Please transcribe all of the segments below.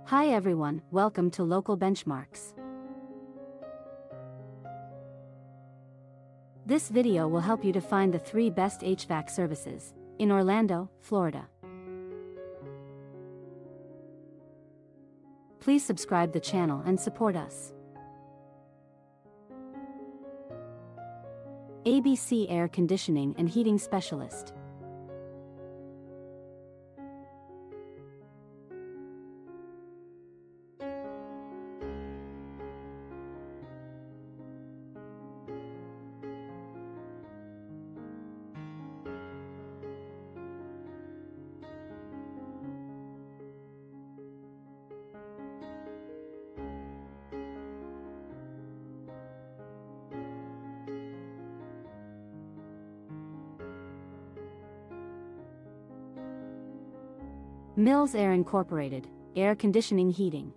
Hi everyone, welcome to Local Benchmarks. This video will help you to find the 3 best HVAC services in Orlando, Florida. Please subscribe the channel and support us. ABC Air Conditioning and Heating Specialist. Mills Air Incorporated, Air Conditioning Heating.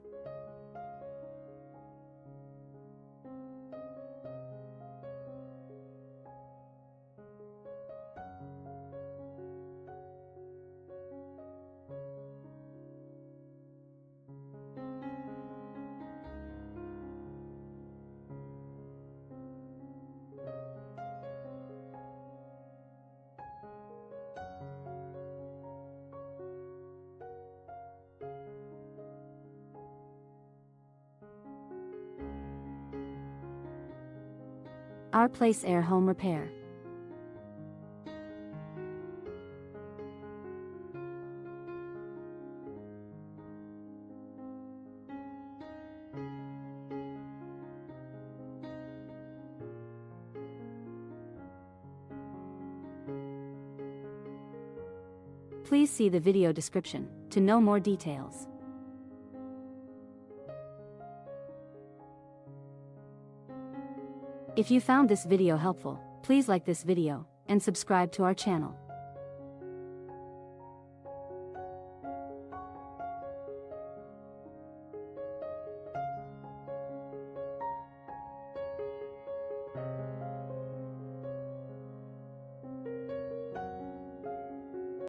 Our Place Air Home Repair. Please see the video description to know more details. If you found this video helpful, please like this video and subscribe to our channel.